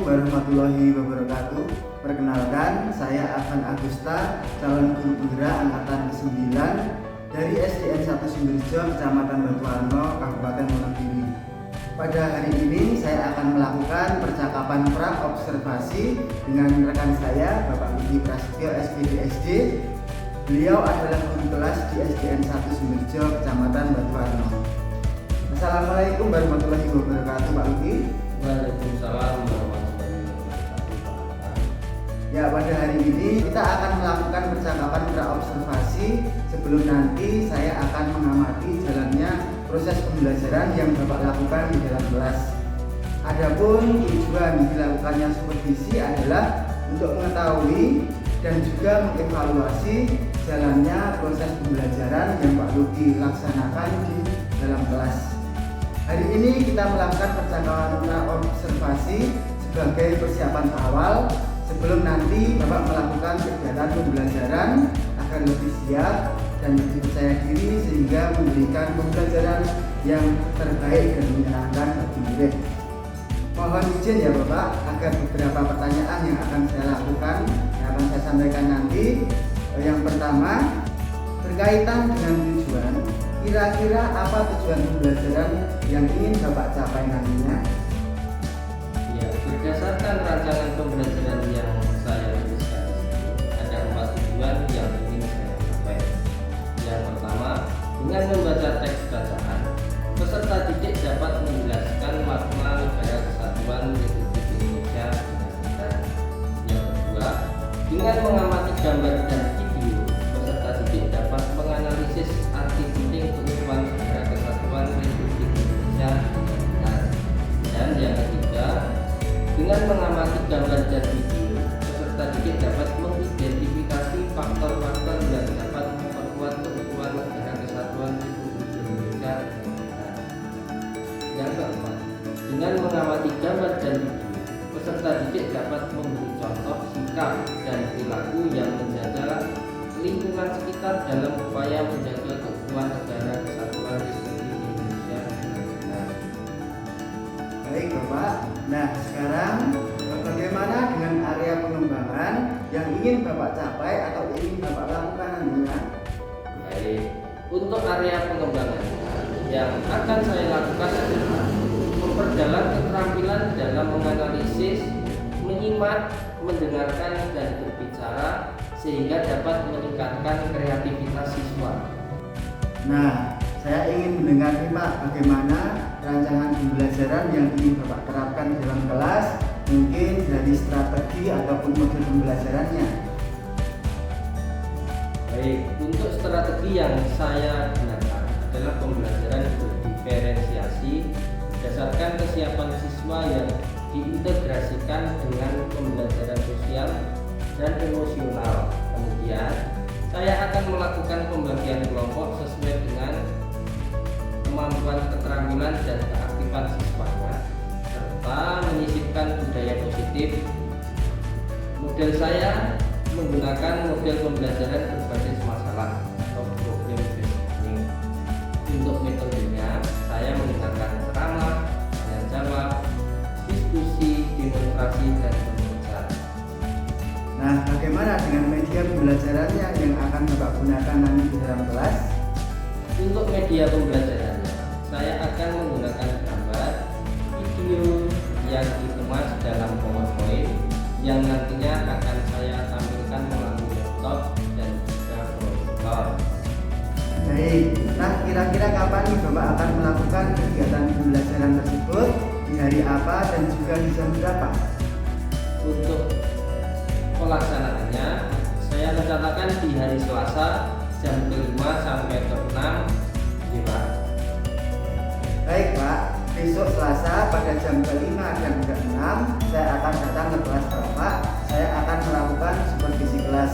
warahmatullahi wabarakatuh. Perkenalkan, saya Afan Agusta, calon guru penggerak angkatan ke-9 dari SDN 1 Sumberjo, Kecamatan Batuwarno, Kabupaten Wonogiri. Pada hari ini saya akan melakukan percakapan pra-observasi dengan rekan saya, Bapak Budi Prasetyo, SPD SD. Beliau adalah guru kelas di SDN 1 Sumberjo, Kecamatan Batuwarno. Assalamualaikum warahmatullahi wabarakatuh, Pak Budi. Waalaikumsalam warahmatullahi wabarakatuh. Ya, pada hari ini kita akan melakukan percakapan pra-observasi sebelum nanti saya akan mengamati jalannya proses pembelajaran yang Bapak lakukan di dalam kelas. Adapun tujuan dilakukannya supervisi adalah untuk mengetahui dan juga mengevaluasi jalannya proses pembelajaran yang Pak Ludi laksanakan di dalam kelas. Hari ini kita melakukan percakapan pra-observasi sebagai persiapan awal sebelum nanti Bapak melakukan kegiatan pembelajaran agar lebih siap dan lebih percaya diri sehingga memberikan pembelajaran yang terbaik dan menyenangkan bagi murid. Mohon izin ya Bapak agar beberapa pertanyaan yang akan saya lakukan yang akan saya sampaikan nanti. Yang pertama, berkaitan dengan tujuan. Kira-kira apa tujuan pembelajaran yang ingin Bapak capai nantinya? Ya, berdasarkan rancangan pembelajaran yang saya tuliskan di sini, ada 4 tujuan yang ingin saya capai. Yang pertama, dengan membaca teks bacaan, peserta didik dapat menjelaskan makna negara kesatuan Republik Indonesia dengan mudah. Yang kedua, dengan mengamati gambar dan video, peserta didik dapat menganalisis arti penting keutuhan negara kesatuan Republik Indonesia dengan benar. Dan yang ketiga, dengan mengamati gambar dan video, peserta didik dapat mengidentifikasi faktor-faktor yang dapat memperkuat keutuhan negara kesatuan Republik Indonesia dengan benar. Yang keempat, dengan mengamati gambar dan video, peserta didik dapat memberi contoh sikap dan perilaku yang menjaga lingkungan sekitar dalam upaya menjaga keutuhan negara kesatuan Republik Indonesia dengan benar. Baik Bapak, nah sekarang bagaimana dengan area pengembangan yang ingin Bapak capai atau ingin Bapak lakukan nantinya? Baik, untuk area pengembangan yang akan saya lakukan adalah memperdalam keterampilan dalam menganalisis, menyimak, mendengarkan, dan berbicara sehingga dapat meningkatkan kreativitas siswa. Nah, saya ingin mendengar nih Pak, bagaimana rancangan pembelajaran yang ingin Bapak terapkan dalam kelas, mungkin dari strategi ataupun model pembelajarannya. Baik, untuk strategi yang saya gunakan adalah pembelajaran berdiferensiasi berdasarkan kesiapan siswa yang diintegrasikan dengan pembelajaran sosial dan emosional. Kemudian, saya akan melakukan pembagian kelompok sesuai dengan kemampuan keterampilan dan keaktifan siswanya, serta menyisipkan budaya positif. Model saya menggunakan model pembelajaran berbasis masalah atau problem based learning. Untuk metodenya, saya menggunakan ceramah, tanya jawab, diskusi, demonstrasi, dan pembicara. Nah, bagaimana dengan media pembelajarannya yang akan Bapak gunakan nanti di dalam kelas? Untuk media pembelajarannya, saya akan menggunakan gambar, video yang dikemas dalam PowerPoint yang nantinya akan saya tampilkan melalui laptop dan juga proyektor. Baik, nah kira-kira kapan nih Bapak akan melakukan kegiatan pembelajaran tersebut? Di hari apa dan juga di jam berapa? Untuk pelaksanaannya, saya rencanakan di hari Selasa jam ke-5 sampai ke-6 ya Pak. Baik Pak, besok Selasa pada jam ke-5 dan ke-6 saya akan datang ke kelas Bapak. Saya akan melakukan supervisi kelas.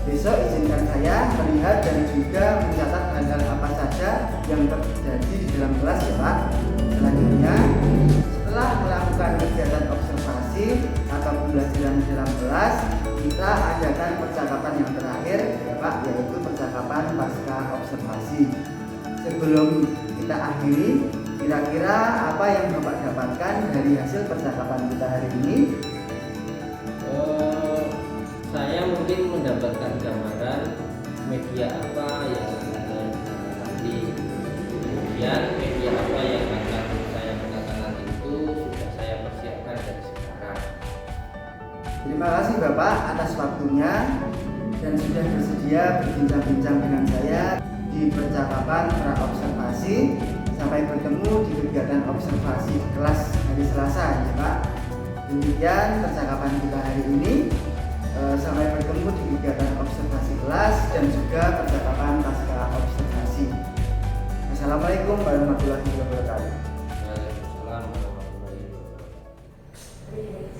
Besok izinkan saya melihat dan juga mencatat hal-hal apa saja yang terjadi di dalam kelas ya Pak. Selanjutnya, setelah melakukan kegiatan observasi atau pembelajaran di dalam kelas, kita adakan percakapan yang terakhir ya Pak, yaitu percakapan pasca observasi. Sebelum kita akhiri, Kira-kira apa yang Bapak dapatkan dari hasil percakapan kita hari ini? Saya mungkin mendapatkan gambaran media apa yang akan nanti, kemudian media apa yang akan saya gunakan nanti itu sudah saya persiapkan dari sekarang. Terima kasih Bapak atas waktunya dan sudah bersedia berbincang-bincang dengan saya di percakapan praobservasi. Sampai bertemu di kegiatan observasi kelas hari Selasa ya Pak. Demikian percakapan kita hari ini. Sampai bertemu di kegiatan observasi kelas dan juga percakapan pasca observasi. Assalamualaikum warahmatullahi wabarakatuh.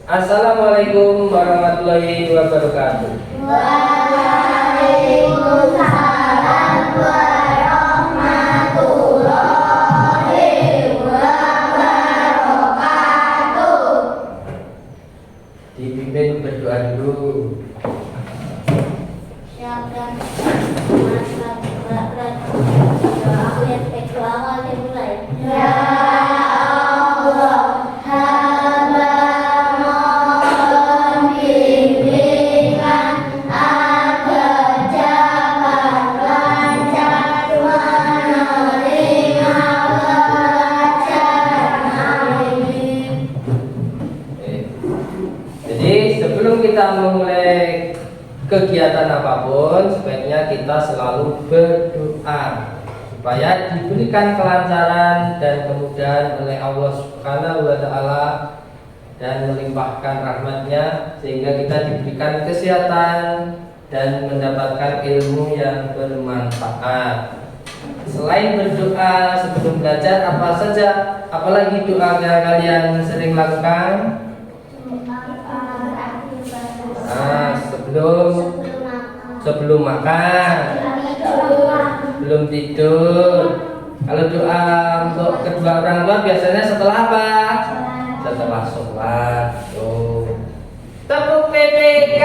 Assalamualaikum warahmatullahi wabarakatuh. Waalaikumsalam warahmatullahi wabarakatuh. Dipimpin berdoa dulu. Ya Allah, hamba mohon bimbingan agar dapat lancar menerima pelajaran ini. Jadi sebelum kita memulai kegiatan apapun, sebaiknya kita selalu berdoa supaya diberikan kelancaran dan kemudahan oleh Allah Subhanahu wa Ta'ala dan melimpahkan rahmatnya sehingga kita diberikan kesehatan dan mendapatkan ilmu yang bermanfaat. Selain berdoa sebelum belajar, apa saja apalagi doa yang kalian sering lakukan? Sebelum makan, belum tidur. Kalau doa untuk kedua orang tua biasanya setelah apa? Setelah sholat. Tepuk PPK.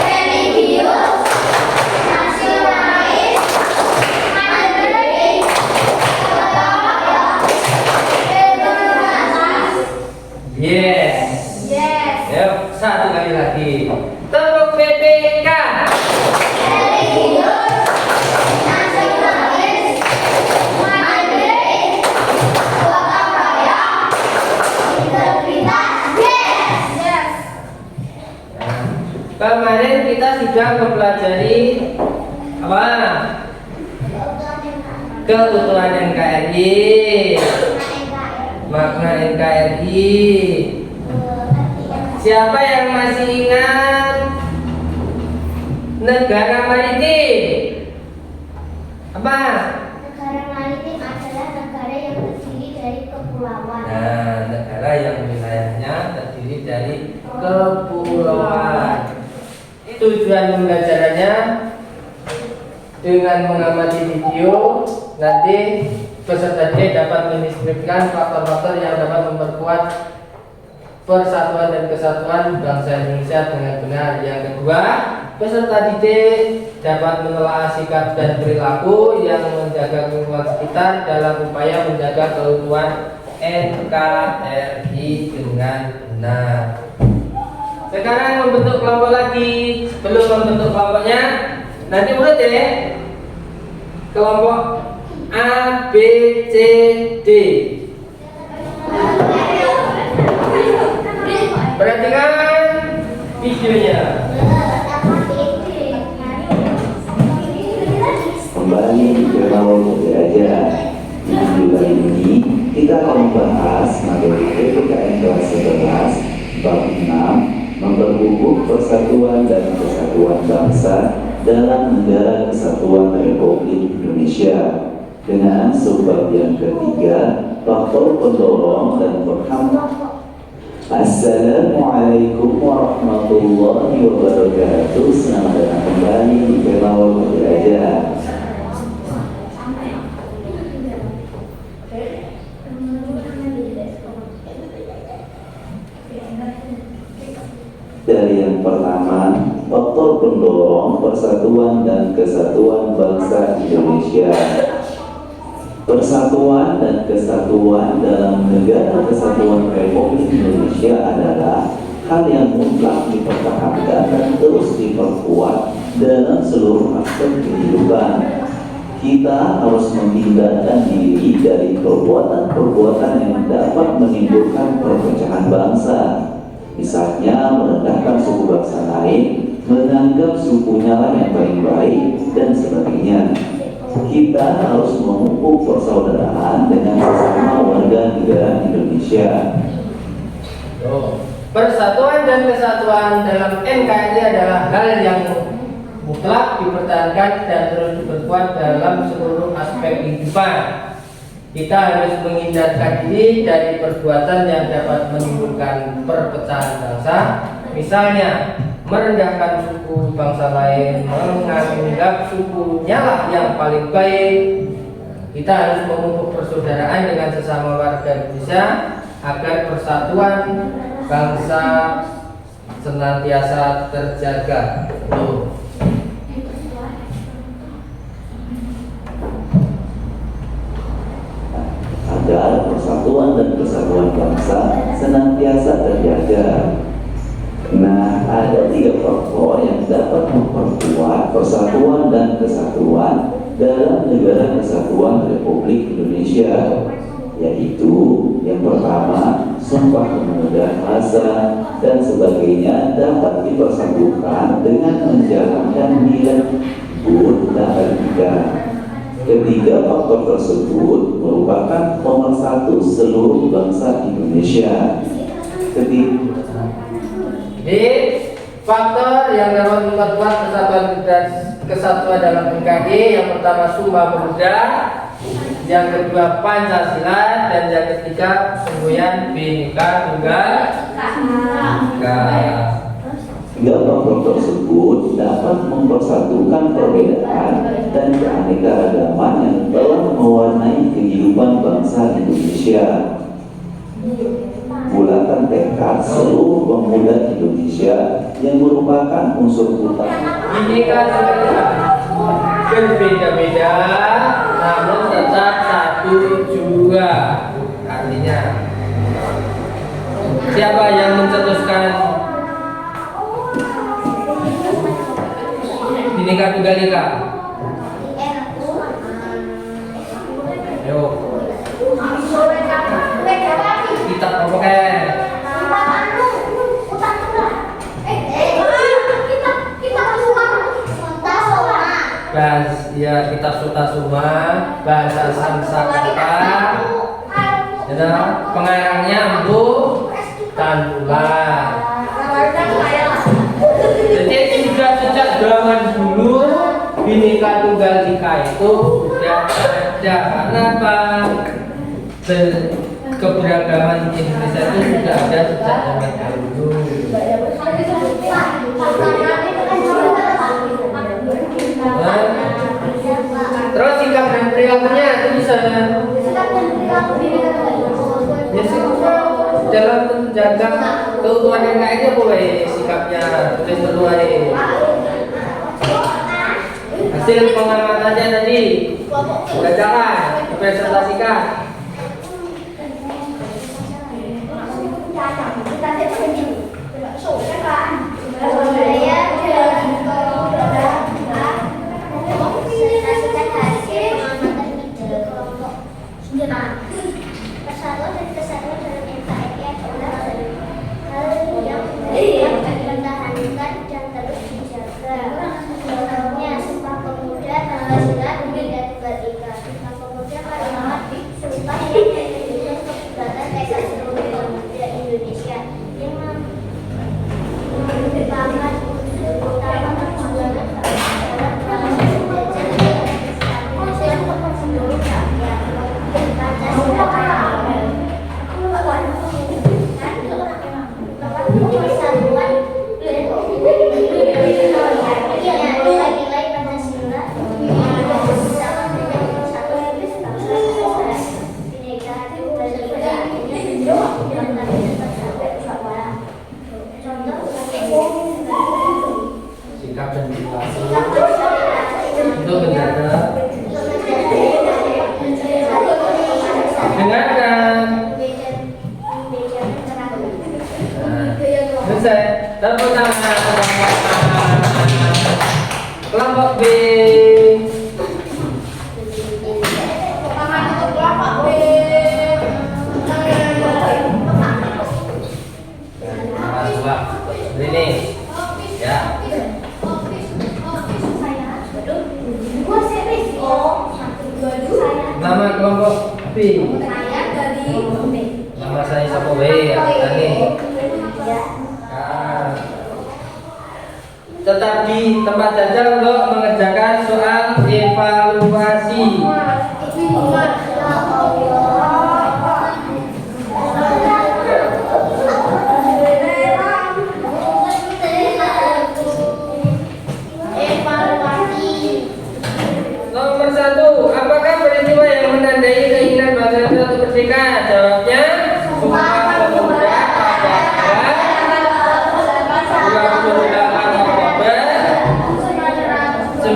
Religius, nasionalis, mandiri, Yes. yes. Yuk, satu kali lagi. Tepuk PPK. Religius, nasionalis, mandiri, gotong royong, integritas, yes. Yes. Kemarin kita sudah mempelajari apa? Keutuhan NKRI, makna NKRI. Siapa yang masih ingat negara maritim? Apa? Negara maritim adalah negara yang terdiri dari kepulauan. Nah, negara yang wilayahnya terdiri dari kepulauan. Tujuan pembelajarannya dengan mengamati video, nanti peserta didik dapat mendeskripsikan faktor-faktor yang dapat memperkuat persatuan dan kesatuan bangsa Indonesia dengan benar. Yang kedua, peserta didik dapat menelaah sikap dan perilaku yang menjaga lingkungan sekitar dalam upaya menjaga keutuhan NKRI dengan benar. Sekarang membentuk kelompok lagi. Sebelum membentuk kelompoknya, nanti urut ya. Kelompok A, B, C, D. Perhatikan videonya. Kembali ke Rawal Belajar. Di video ini kita akan membahas materi PPKN kelas 11 bab 6 memperkukuh persatuan dan kesatuan bangsa dalam negara kesatuan Republik Indonesia dengan subbab yang ketiga faktor pendorong dan penghambat. Assalamualaikum warahmatullahi wabarakatuh. Selamat datang kembali di Rawal Belajar. Dari yang pertama, faktor pendorong persatuan dan kesatuan bangsa Indonesia. Persatuan dan kesatuan dalam Negara Kesatuan Republik Indonesia adalah hal yang mutlak dipertahankan dan terus diperkuat dalam seluruh aspek kehidupan. Kita harus menghindarkan diri dari perbuatan-perbuatan yang dapat menimbulkan perpecahan bangsa. Misalnya merendahkan suku bangsa lain, menganggap sukunya lah yang paling baik, dan sebagainya. Kita harus memupuk persaudaraan dengan sesama warga negara Indonesia. Persatuan dan kesatuan dalam NKRI adalah hal yang mutlak dipertahankan dan terus diperkuat dalam seluruh aspek kehidupan. Kita harus menghindarkan diri dari perbuatan yang dapat menimbulkan perpecahan bangsa, misalnya merendahkan suku bangsa lain, menganggap sukunya lah yang paling baik. Kita harus memupuk persaudaraan dengan sesama warga Indonesia agar persatuan bangsa senantiasa terjaga. Agar persatuan dan kesatuan bangsa senantiasa terjaga. Nah, ada 3 faktor yang dapat memperkuat persatuan dan kesatuan dalam Negara Kesatuan Republik Indonesia, yaitu yang pertama, Sumpah Pemuda, Asa dan sebagainya dapat dipersatukan dengan menjalankan nilai luhur dan etika. Ketiga faktor tersebut merupakan pemersatu seluruh bangsa Indonesia. Jadi faktor yang dapat memperkuat kesatuan dalam NKRI, yang pertama Sumpah Pemuda, yang kedua Pancasila, dan yang ketiga semboyan Bhinneka Tunggal Ika. 3 faktor tersebut dapat mempersatukan perbedaan dan keanekaragaman yang telah mewarnai kehidupan bangsa Indonesia. Bulatkan tekad seluruh pemuda Indonesia yang merupakan unsur utama. Bhinneka Tunggal Ika, berbeda-beda namun tetap satu jua. Artinya, siapa yang mencetuskan Bhinneka Tunggal Ika? Ayo. Kita pokoknya. Ya, kitab Suta Suma, bahasa Sanskerta. Pengarangnya Empu Tantular. Jadi sudah sejak zaman dulu Bhinneka Tunggal Ika itu sudah ada. Karena apa? Keberagaman Indonesia itu sudah ada sejak zaman dahulu. Terus sikap dan perilakunya itu bisa dalam menjaga keutuhan NKRI boleh sikapnya tulis berdua ini. Hasil pengamatannya tadi bacakan, dipresentasikan. Persatuan dan kesatuan dalam NKRI adalah hal yang dipertahankan dan terus dijaga. Contohnya Sumpah Pemuda, Pancasila, Bhinneka Tunggal Ika. Sumpah Pemuda adalah sumpah yang menunjukkan kebebasan tekad seluruh pemuda Indonesia yang merupakan Tepuk tangan. Kelompok B. Ini ya. Nama kelompok B. Nama saya siapa B ya? Tani. Tetap di tempat saja untuk mengerjakan soal evaluasi. Nomor 1, apakah peristiwa yang menandai keinginan bangsa Indonesia untuk merdeka? Jawabnya Sumpah Pemuda pada tanggal 28 Oktober 1928.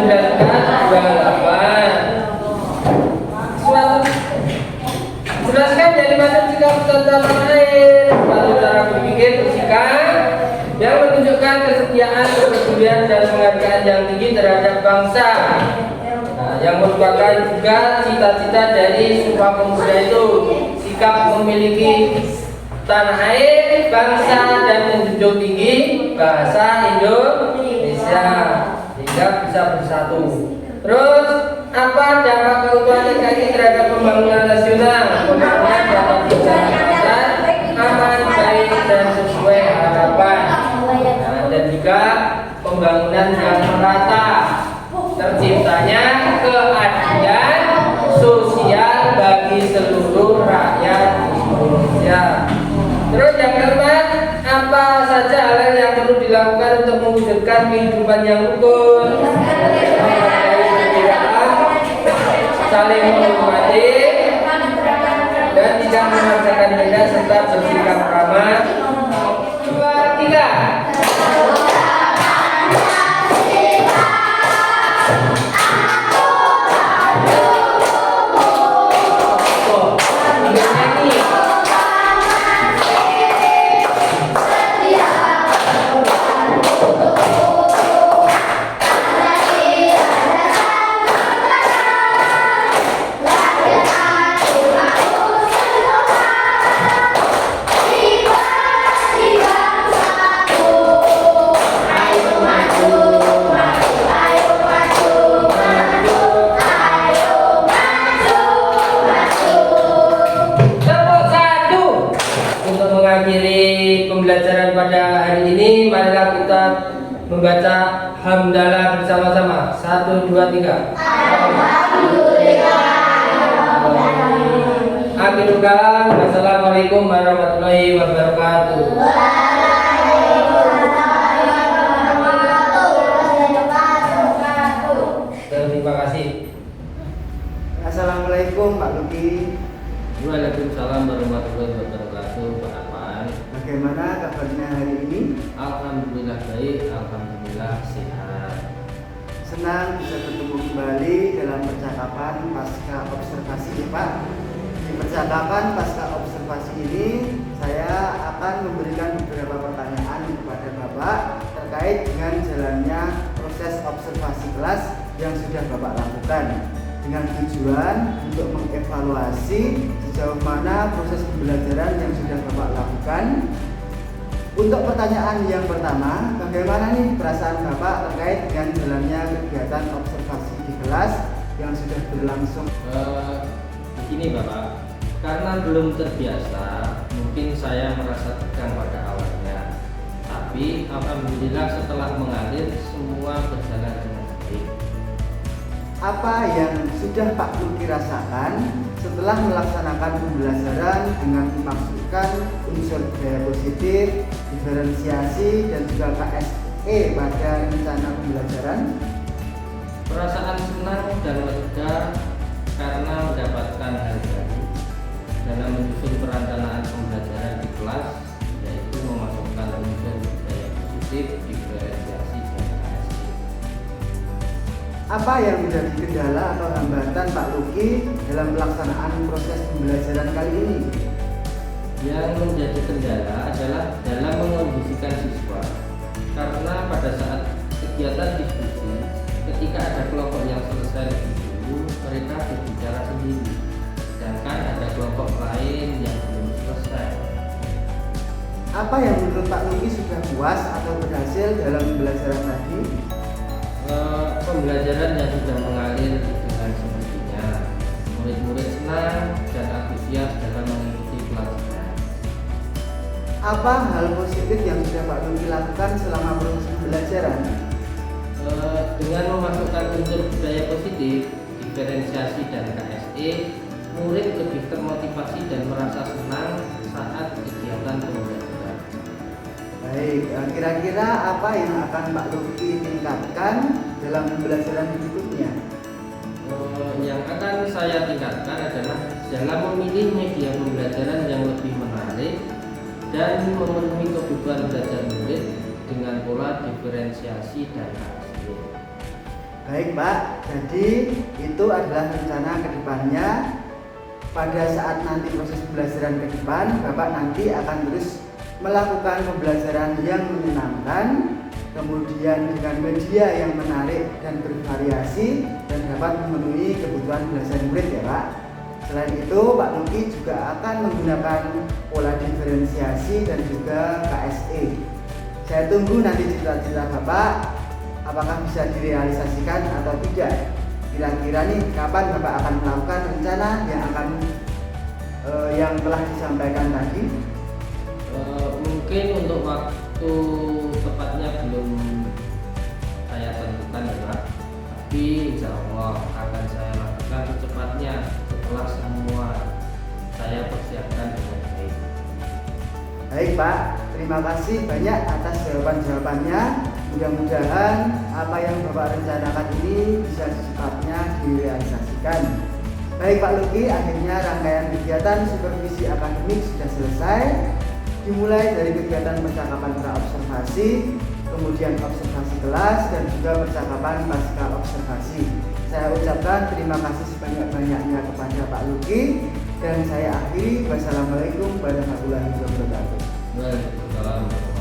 Jelaskan dari mana sikap tentang air. Suatu cara berpikir bersikap yang menunjukkan kesetiaan, kepedulian dan penghargaan yang tinggi terhadap bangsa. Yang merupakan juga cita-cita dari Sumpah Pemuda itu, sikap memiliki tanah air, bangsa dan menjunjung tinggi bahasa Indonesia sehingga bisa bersatu. Terus apa dampak keutuhan NKRI terhadap pembangunan nasional? Pembangunan dapat dijalankan aman, baik dan sesuai harapan. Dan juga pembangunan yang merata, terciptanya keadilan sosial bagi seluruh rakyat Indonesia. Terus yang keempat, apa saja hal yang perlu dilakukan untuk mewujudkan kehidupan yang rukun, saling menghormati dan tidak memaksakan beda serta bersikap ramah. 2, 3. Pembelajaran pada hari ini, marilah kita membaca hamdalah bersama-sama. 1, 2, 3. Akhirul kalam. Wassalamualaikum warahmatullahi wabarakatuh. Terima kasih. Assalamualaikum Pak Luki. Waalaikumsalam warahmatullahi wabarakatuh. Pak Afan, Bagaimana kabarnya hari ini? alhamdulillah baik, alhamdulillah sehat. Senang bisa bertemu kembali dalam percakapan pasca observasi ya Pak. Di percakapan pasca observasi ini saya akan memberikan beberapa pertanyaan kepada Bapak terkait dengan jalannya proses observasi kelas yang sudah Bapak lakukan, dengan tujuan untuk mengevaluasi sejauh mana proses pembelajaran yang sudah Bapak lakukan. Untuk pertanyaan yang pertama, bagaimana nih perasaan Bapak terkait dengan jalannya kegiatan observasi di kelas yang sudah berlangsung? Begini Bapak, karena belum terbiasa, mungkin saya merasa tegang pada awalnya. Tapi alhamdulillah setelah mengalir semua berjalan dengan baik. Apa yang sudah Pak Luki rasakan setelah melaksanakan pembelajaran dengan memasukkan unsur gaya positif, diferensiasi, dan juga KSE pada rencana pembelajaran? Perasaan senang dan lega karena mendapatkan hal baru dalam menyusun perencanaan pembelajaran di kelas, yaitu memasukkan unsur gaya positif, diferensiasi, dan KSE. Apa yang menjadi kendala atau hambatan Pak Luki dalam pelaksanaan proses pembelajaran kali ini? Yang menjadi kendala adalah dalam mengondisikan siswa karena pada saat kegiatan diskusi, ketika ada kelompok yang selesai lebih dulu, mereka berbicara sendiri, sedangkan ada kelompok lain yang belum selesai. Apa yang menurut Pak Luki sudah puas atau berhasil dalam pembelajaran tadi? Pembelajaran yang sudah mengalir dengan semestinya, murid-murid senang dan antusias dalam mengikuti pelajaran. Apa hal positif yang sudah Pak Luki lakukan selama proses pembelajaran? Dengan memasukkan unsur budaya positif, diferensiasi dan KSE, murid lebih termotivasi dan merasa senang saat kegiatan pembelajaran. Baik, kira-kira apa yang akan Pak Luki tingkatkan dalam pembelajaran berikutnya? Yang akan saya tingkatkan adalah dalam memilih media pembelajaran yang lebih menarik dan memenuhi kebutuhan belajar murid dengan pola diferensiasi dan KSE. Baik Pak, jadi itu adalah rencana kedepannya. Pada saat nanti proses pembelajaran ke depan, Bapak nanti akan terus melakukan pembelajaran yang menyenangkan, kemudian dengan media yang menarik dan bervariasi dan dapat memenuhi kebutuhan belajar murid ya Pak. Selain itu Pak Luki juga akan menggunakan pola diferensiasi dan juga KSE. Saya tunggu nanti cita-cita Bapak apakah bisa direalisasikan atau tidak. Kira-kira nih kapan Bapak akan melakukan rencana yang telah disampaikan tadi? Mungkin untuk waktu tepatnya belum saya tentukan ya Pak, tapi insya Allah akan saya lakukan secepatnya setelah semua saya persiapkan dengan baik. Baik Pak, terima kasih banyak atas jawaban-jawabannya. Mudah-mudahan apa yang Bapak rencanakan ini bisa secepatnya direalisasikan. Baik Pak Luki, akhirnya rangkaian kegiatan supervisi akademik sudah selesai. Dimulai dari kegiatan percakapan pra-observasi, kemudian observasi kelas, dan juga percakapan pasca observasi. Saya ucapkan terima kasih sebanyak-banyaknya kepada Pak Luki, dan saya akhiri. Wassalamualaikum warahmatullahi wabarakatuh. Waalaikumsalam.